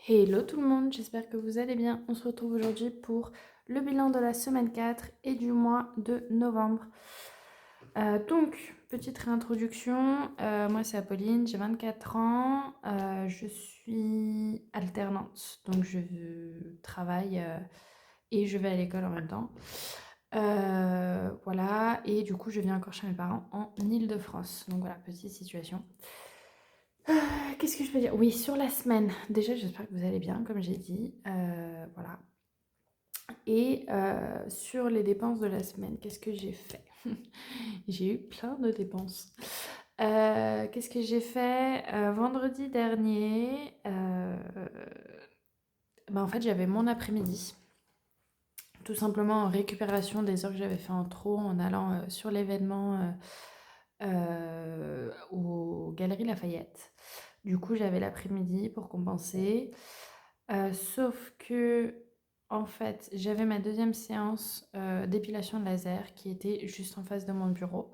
Hello tout le monde, j'espère que vous allez bien. On se retrouve aujourd'hui pour le bilan de la semaine 4 et du mois de novembre. Petite réintroduction. Moi, c'est Apolline, j'ai 24 ans. Je suis alternante, donc je travaille et je vais à l'école en même temps. Voilà, et du coup, je vis encore chez mes parents en Île-de-France. Donc voilà, petite situation. Qu'est-ce que je peux dire? Oui, sur la semaine. Déjà, j'espère que vous allez bien, comme j'ai dit. Voilà. Et sur les dépenses de la semaine, qu'est-ce que j'ai fait? J'ai eu plein de dépenses. Qu'est-ce que j'ai fait? Vendredi dernier, en fait, j'avais mon après-midi. Tout simplement en récupération des heures que j'avais fait en trop en allant sur l'événement aux Galeries Lafayette. Du coup, j'avais l'après-midi pour compenser. Sauf que, en fait, j'avais ma deuxième séance d'épilation de laser qui était juste en face de mon bureau,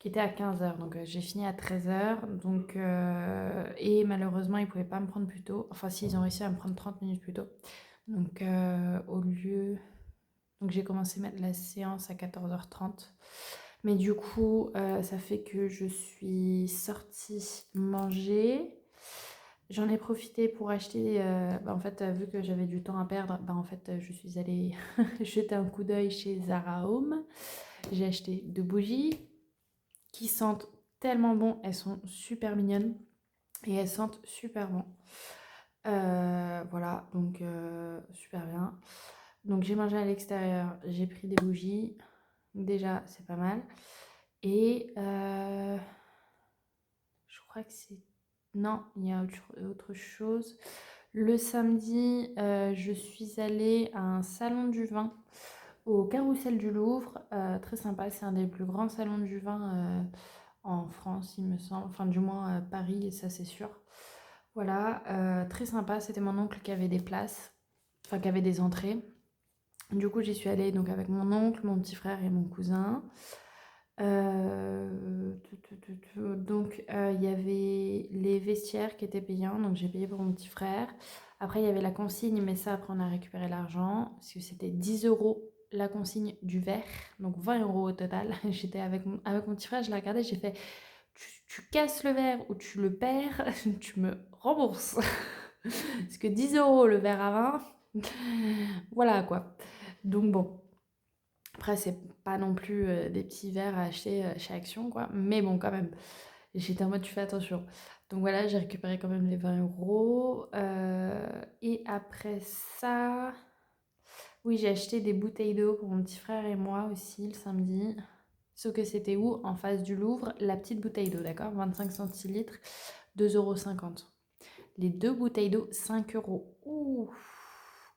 qui était à 15h. Donc, j'ai fini à 13h. Donc, et malheureusement, ils ne pouvaient pas me prendre plus tôt. Enfin, si, ils ont réussi à me prendre 30 minutes plus tôt. Donc, au lieu. Donc, j'ai commencé la séance à 14h30. Mais du coup, ça fait que je suis sortie manger. J'en ai profité pour acheter, en fait, vu que j'avais du temps à perdre, en fait, je suis allée jeter un coup d'œil chez Zara Home. J'ai acheté 2 bougies qui sentent tellement bon. Elles sont super mignonnes et elles sentent super bon. Voilà, donc super bien. Donc j'ai mangé à l'extérieur, j'ai pris des bougies. Déjà, c'est pas mal. Et je crois que c'est... Non, il y a autre chose. Le samedi, je suis allée à un salon du vin au Carrousel du Louvre. Très sympa, c'est un des plus grands salons du vin en France, il me semble. Enfin, du moins Paris, ça c'est sûr. Voilà, très sympa. C'était mon oncle qui avait des places, enfin qui avait des entrées. Du coup, j'y suis allée donc avec mon oncle, mon petit frère et mon cousin. Donc, il y avait les vestiaires qui étaient payants, donc j'ai payé pour mon petit frère. Après, il y avait la consigne, mais ça, après, on a récupéré l'argent, parce que c'était 10 euros la consigne du verre, donc 20 euros au total. J'étais avec mon petit frère, je l'ai regardé, j'ai fait, tu casses le verre ou tu le perds, tu me rembourses. Parce que 10 euros le verre à vin, voilà quoi. Donc bon. Après, c'est pas non plus des petits verres à acheter chez Action, quoi. Mais bon, quand même, j'étais en mode, tu fais attention. Donc voilà, j'ai récupéré quand même les 20 euros. Et après ça, oui, j'ai acheté des bouteilles d'eau pour mon petit frère et moi aussi le samedi. Sauf que c'était où? En face du Louvre, la petite bouteille d'eau, d'accord? 25 centilitres, 2,50 €. Les deux bouteilles d'eau, 5 euros. Ouh.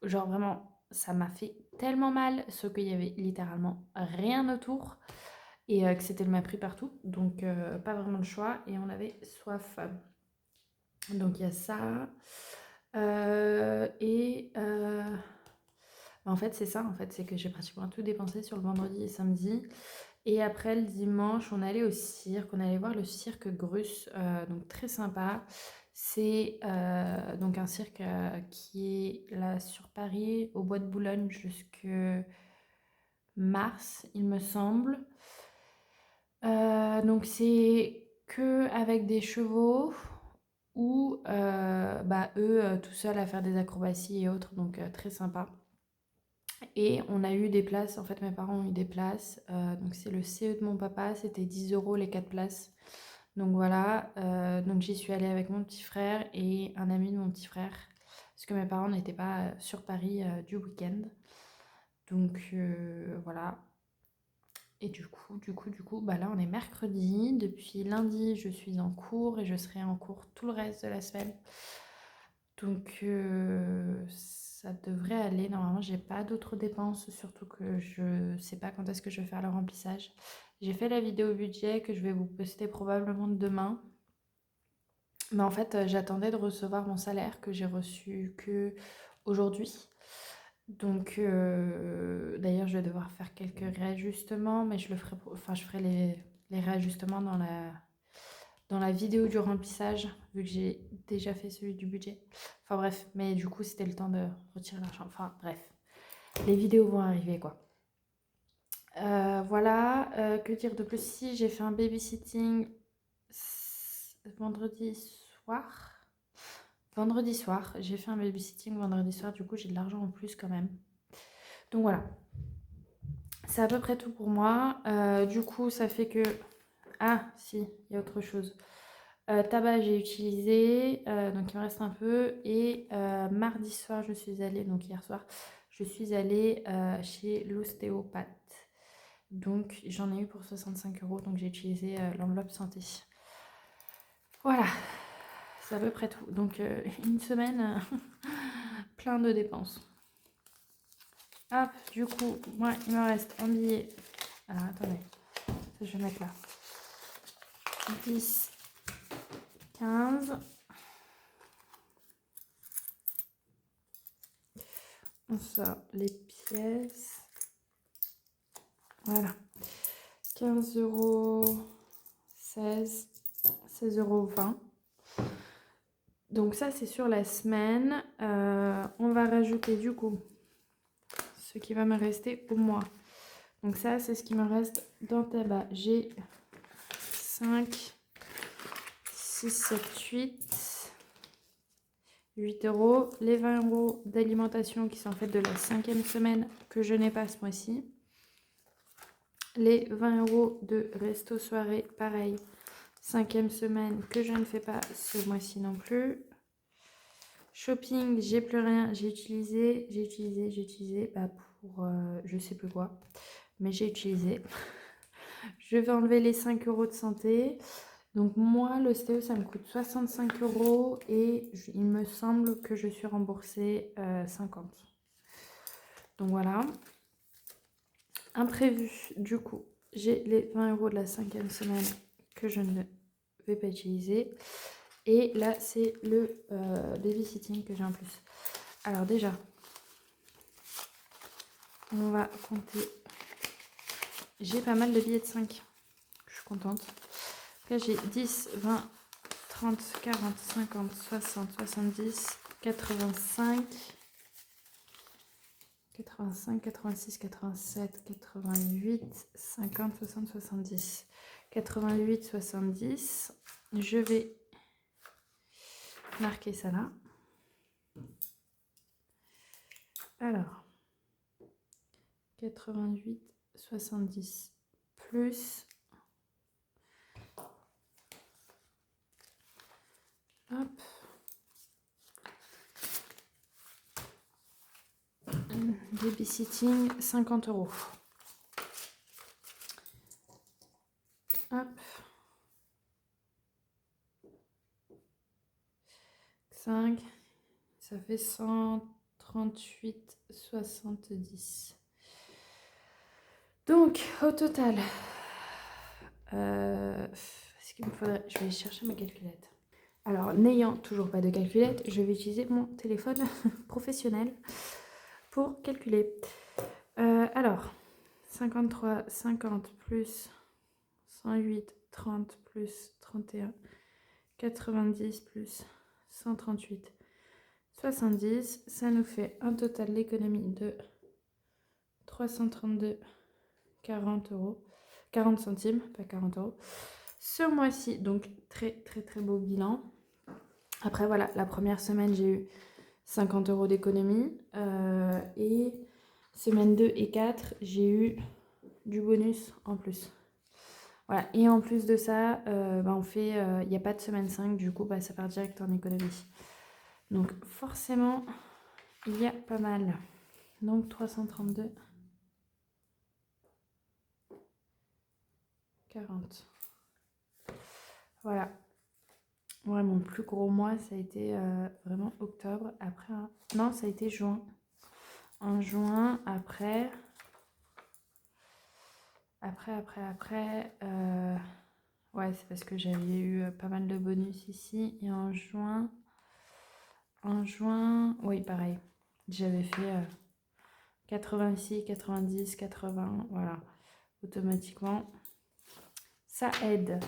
Genre vraiment, ça m'a fait tellement mal, ce qu'il y avait littéralement rien autour et que c'était le même prix partout. Donc pas vraiment de choix et on avait soif. Donc il y a ça. En fait, c'est ça, en fait, c'est que j'ai pratiquement tout dépensé sur le vendredi et samedi. Et après, le dimanche, on allait au cirque, on allait voir le cirque Grus, donc très sympa. C'est donc un cirque qui est là sur Paris, au Bois de Boulogne, jusque mars, il me semble. Donc c'est que avec des chevaux ou eux tout seuls à faire des acrobaties et autres, donc très sympa. Et on a eu des places, en fait mes parents ont eu des places, donc c'est le CE de mon papa, c'était 10 euros les 4 places. Donc voilà, donc j'y suis allée avec mon petit frère et un ami de mon petit frère, parce que mes parents n'étaient pas sur Paris du week-end. Donc voilà. Et là on est mercredi. Depuis lundi, je suis en cours et je serai en cours tout le reste de la semaine. Donc ça devrait aller. Normalement, j'ai pas d'autres dépenses, surtout que je sais pas quand est-ce que je vais faire le remplissage. J'ai fait la vidéo budget que je vais vous poster probablement demain. Mais en fait, j'attendais de recevoir mon salaire que j'ai reçu que aujourd'hui. Donc d'ailleurs, je vais devoir faire quelques réajustements, mais je le ferai, enfin, je ferai les réajustements dans la vidéo du remplissage, vu que j'ai déjà fait celui du budget. Enfin bref, mais du coup, c'était le temps de retirer l'argent. Enfin bref, les vidéos vont arriver quoi. Voilà, que dire de plus? Si, j'ai fait un babysitting vendredi soir. Vendredi soir, j'ai fait un babysitting vendredi soir, du coup j'ai de l'argent en plus quand même. Donc voilà, c'est à peu près tout pour moi. Du coup, ça fait que... Ah, si, il y a autre chose. Tabac, j'ai utilisé, donc il me reste un peu. Et mardi soir, je suis allée, donc hier soir, je suis allée chez l'ostéopathe. Donc j'en ai eu pour 65 €, donc j'ai utilisé l'enveloppe santé. Voilà, c'est à peu près tout. Donc une semaine plein de dépenses. Hop, du coup, moi il me reste un billet. Alors attendez, ça je vais mettre là. 10, 15. On sort les pièces. Voilà. 15 €, 16, 16,20 €. Donc ça, c'est sur la semaine. On va rajouter du coup ce qui va me rester au mois. Donc ça, c'est ce qui me reste dans tabac. J'ai 5, 6, 7, 8 €. Les 20 € d'alimentation qui sont en fait de la 5e semaine que je n'ai pas ce mois-ci. Les 20 € de resto soirée, pareil, 5e semaine que je ne fais pas ce mois-ci non plus. Shopping, j'ai plus rien, j'ai utilisé bah pour je sais plus quoi, mais j'ai utilisé. Je vais enlever les 5 € de santé. Donc moi, l'ostéo, ça me coûte 65 € et il me semble que je suis remboursée 50. Donc voilà. Imprévu, du coup, j'ai les 20 € de la 5e semaine que je ne vais pas utiliser. Et là, c'est le babysitting que j'ai en plus. Alors déjà, on va compter. J'ai pas mal de billets de 5. Je suis contente. Là, j'ai 10, 20, 30, 40, 50, 60, 70, 85, 85, 86, 87, 88, 50, 60, 70. 88, 70. Je vais marquer ça là. Alors, 88, 70 plus... Hop. Babysitting, 50 €. Hop. 5, ça fait 138,70. Donc, au total, est-ce qu'il me faudrait... Je vais chercher ma calculette. Alors, n'ayant toujours pas de calculette, je vais utiliser mon téléphone professionnel pour calculer. Alors, 53, 50 plus 108, 30 plus 31, 90 plus 138, 70. Ça nous fait un total d'économie de 332, 40 €. 40 centimes, pas 40 €. Ce mois-ci, donc très beau bilan. Après voilà, la première semaine j'ai eu 50 € d'économie et semaine 2 et 4 j'ai eu du bonus en plus. Voilà, et en plus de ça, on fait, il n'y a pas de semaine 5, du coup ça part direct en économie. Donc forcément, il y a pas mal. Donc 332, 40. Voilà. Ouais, mon plus gros mois, ça a été vraiment octobre. Après, non, ça a été juin. En juin, après, ouais, c'est parce que j'avais eu pas mal de bonus ici. Et en juin, oui, pareil. J'avais fait 86, 90, 80, voilà. Automatiquement, ça aide.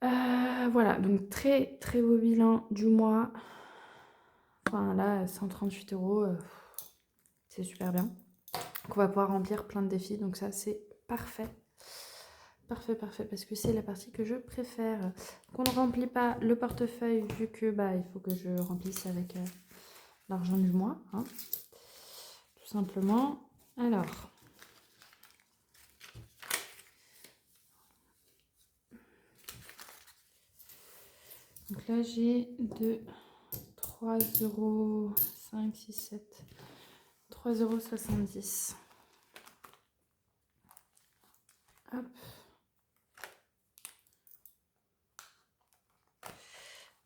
Voilà, donc très très beau bilan du mois. Enfin là, 138 €, c'est super bien. Donc on va pouvoir remplir plein de défis, donc ça c'est parfait. Parfait, parfait, parce que c'est la partie que je préfère. Qu'on ne remplit pas le portefeuille vu que bah, il faut que je remplisse avec l'argent du mois, hein, tout simplement. Alors, donc là j'ai 2, 3 €, 5, 6, 7, 3,70 €. Hop.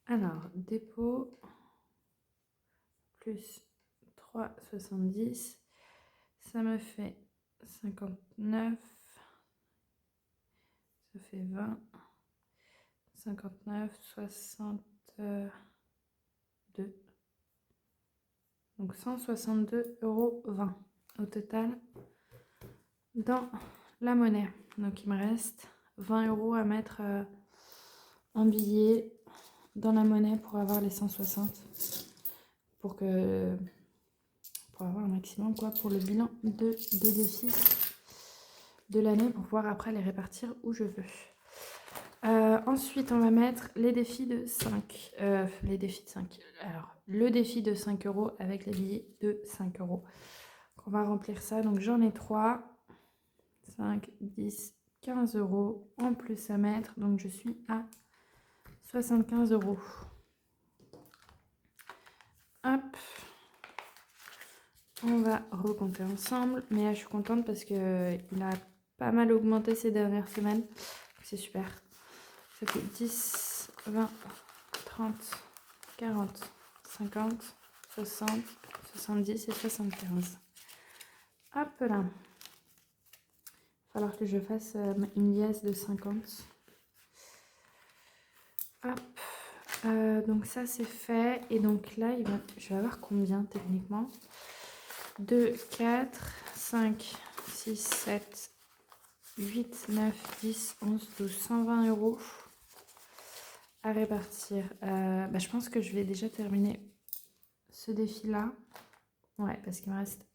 Alors, dépôt plus 3,70, ça me fait 59, ça fait 20, 59, 62, donc 162,20 € au total dans la monnaie. Donc il me reste 20 € à mettre en billets dans la monnaie pour avoir les 160, pour avoir un maximum quoi, pour le bilan des défis de l'année, pour pouvoir après les répartir où je veux. Ensuite, on va mettre les défis de 5. Les défis de 5. Alors, le défi de 5 € avec les billets de 5 €. On va remplir ça. Donc, j'en ai 3. 5, 10, 15 € en plus à mettre. Donc, je suis à 75 €. Hop. On va recompter ensemble. Mais là, je suis contente parce qu'il a pas mal augmenté ces dernières semaines. C'est super. Ça fait 10, 20, 30, 40, 50, 60, 70 et 75. Hop là. Il va falloir que je fasse une liasse de 50. Hop. Donc ça c'est fait. Et donc là, je vais avoir combien techniquement? 2, 4, 5, 6, 7, 8, 9, 10, 11, 12, 120 € à répartir. Je pense que je vais déjà terminer ce défi-là. Ouais, parce qu'il me reste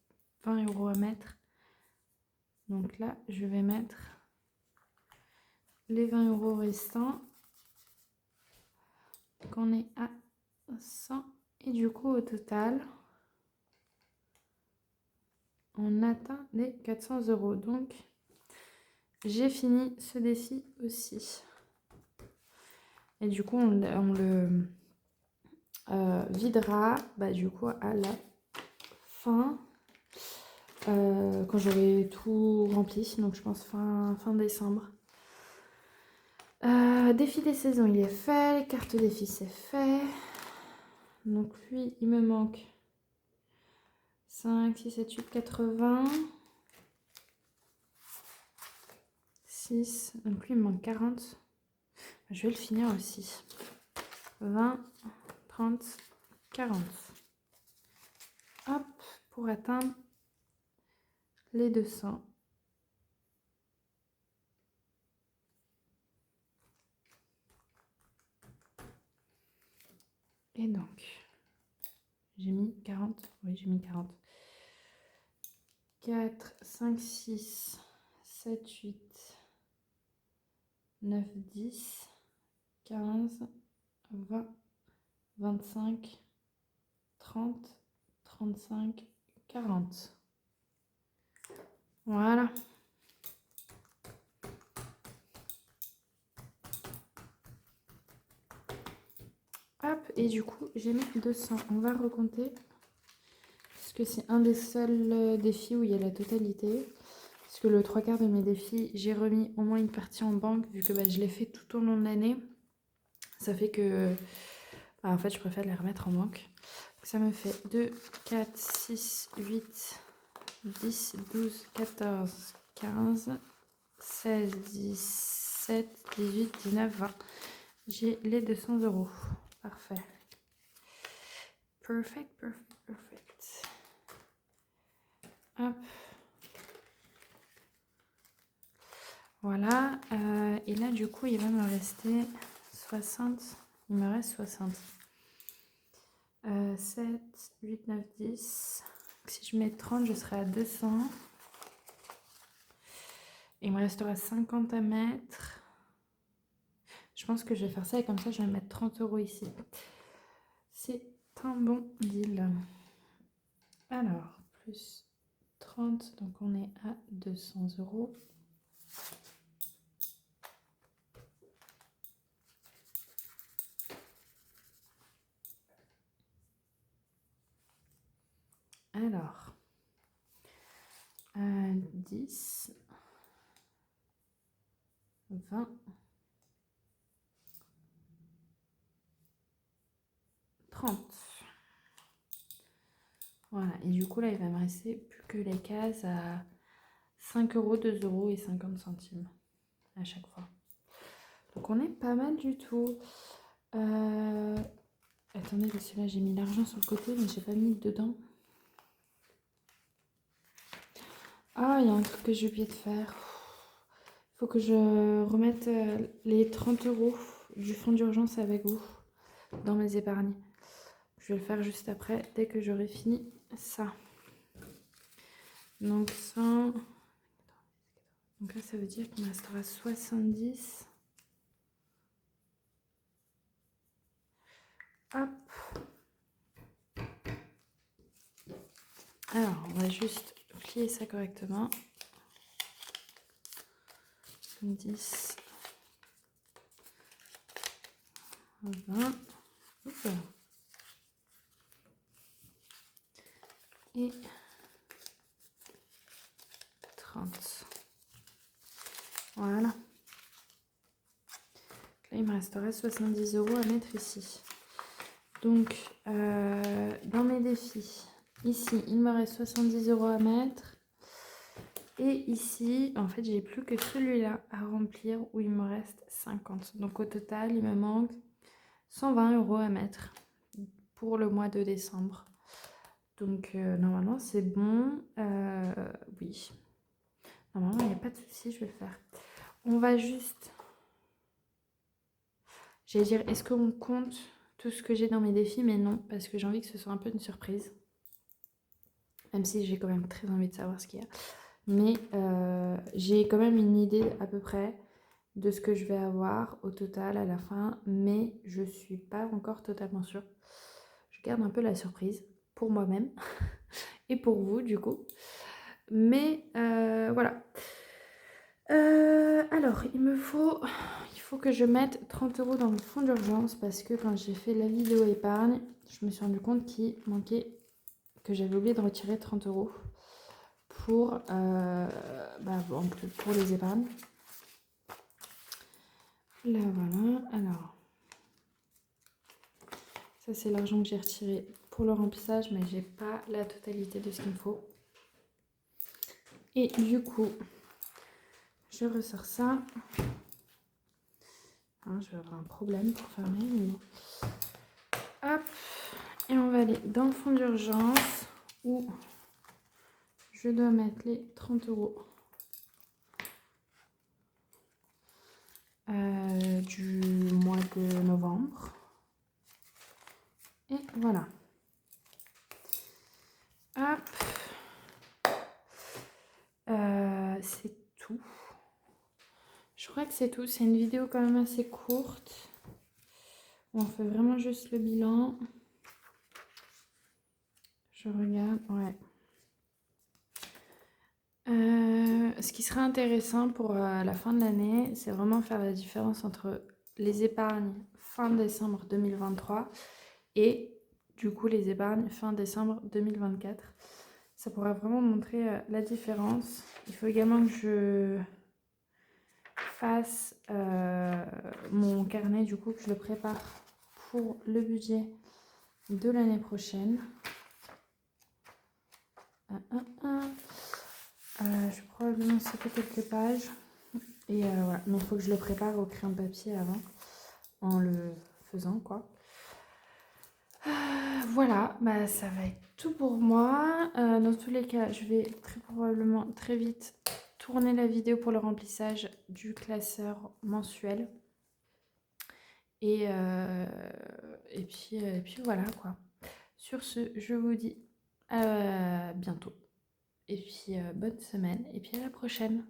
20 € à mettre. Donc là, je vais mettre les 20 € restants. Donc on est à 100. Et du coup, au total, on atteint les 400 €. Donc, j'ai fini ce défi aussi. Et du coup, on le videra du coup à la fin, quand j'aurai tout rempli. Donc, je pense fin décembre. Défi des saisons, il est fait. Carte défi, c'est fait. Donc, lui, il me manque 5, 6, 7, 8, 80. 6. Donc, lui, il me manque 40. Je vais le finir aussi. 20, 30, 40. Hop, pour atteindre les 200. Et donc, j'ai mis 40. Oui, j'ai mis 40. 4, 5, 6, 7, 8, 9, 10, 15, 20, 25, 30, 35, 40. Voilà. Hop, et du coup, j'ai mis 200. On va recompter. Parce que c'est un des seuls défis où il y a la totalité. Parce que le 3/4 de mes défis, j'ai remis au moins une partie en banque, vu que je l'ai fait tout au long de l'année. Ça fait que, en fait, je préfère les remettre en banque. Donc ça me fait 2, 4, 6, 8, 10, 12, 14, 15, 16, 17, 18, 19, 20. J'ai les 200 €. Parfait. Perfect, perfect, perfect. Hop. Voilà. Et là, du coup, il va me rester 60. Il me reste 60. 7, 8, 9, 10. Si je mets 30, je serai à 200. Il me restera 50 à mettre. Je pense que je vais faire ça et comme ça, je vais mettre 30 € ici. C'est un bon deal. Alors, plus 30, donc on est à 200 €. Alors, 10, 20, 30. Voilà, et du coup là il va me rester plus que les cases à 5 €, 2 € et 50 centimes à chaque fois. Donc on est pas mal du tout. Attendez, parce que là j'ai mis l'argent sur le côté mais j'ai pas mis dedans. Ah, il y a un truc que j'ai oublié de faire. Il faut que je remette les 30 € du fonds d'urgence avec vous dans mes épargnes. Je vais le faire juste après, dès que j'aurai fini ça. Donc ça... Donc là, ça veut dire qu'il me restera 70. Hop. Alors, on va juste plier ça correctement. 10, 20. Oups. Et 30. Voilà. Là, il me restera 70 € à mettre ici. Donc, dans mes défis, ici, il me reste 70 € à mettre. Et ici, en fait, j'ai plus que celui-là à remplir où il me reste 50. Donc, au total, il me manque 120 € à mettre pour le mois de décembre. Donc, normalement, c'est bon. Oui. Normalement, il n'y a pas de souci, je vais le faire. On va juste... J'allais dire, est-ce qu'on compte tout ce que j'ai dans mes défis? Mais non, parce que j'ai envie que ce soit un peu une surprise. Même si j'ai quand même très envie de savoir ce qu'il y a. Mais j'ai quand même une idée à peu près de ce que je vais avoir au total à la fin. Mais je ne suis pas encore totalement sûre. Je garde un peu la surprise pour moi-même et pour vous du coup. Mais voilà. Alors, il faut que je mette 30 € dans le fonds d'urgence parce que quand j'ai fait la vidéo épargne, je me suis rendu compte qu'il manquait, que j'avais oublié de retirer 30 € pour les épargnes. Là, voilà. Alors, ça, c'est l'argent que j'ai retiré pour le remplissage, mais j'ai pas la totalité de ce qu'il me faut. Et du coup, je ressors ça. Hein, je vais avoir un problème pour fermer. Mais... Hop. Et on va aller dans le fonds d'urgence où je dois mettre les 30 € du mois de novembre. Et voilà. Hop. C'est tout. Je crois que c'est tout. C'est une vidéo quand même assez courte. On fait vraiment juste le bilan. Je regarde. Ouais. Ce qui serait intéressant pour la fin de l'année, c'est vraiment faire la différence entre les épargnes fin décembre 2023 et du coup les épargnes fin décembre 2024. Ça pourra vraiment montrer la différence. Il faut également que je fasse mon carnet, du coup que je le prépare pour le budget de l'année prochaine. Je vais probablement sauter quelques pages. Et voilà, mais il faut que je le prépare au crayon de papier avant, en le faisant quoi. Voilà, bah ça va être tout pour moi. Dans tous les cas, je vais très probablement très vite tourner la vidéo pour le remplissage du classeur mensuel. Et puis voilà quoi. Sur ce, je vous dis bientôt. Et puis bonne semaine et puis à la prochaine.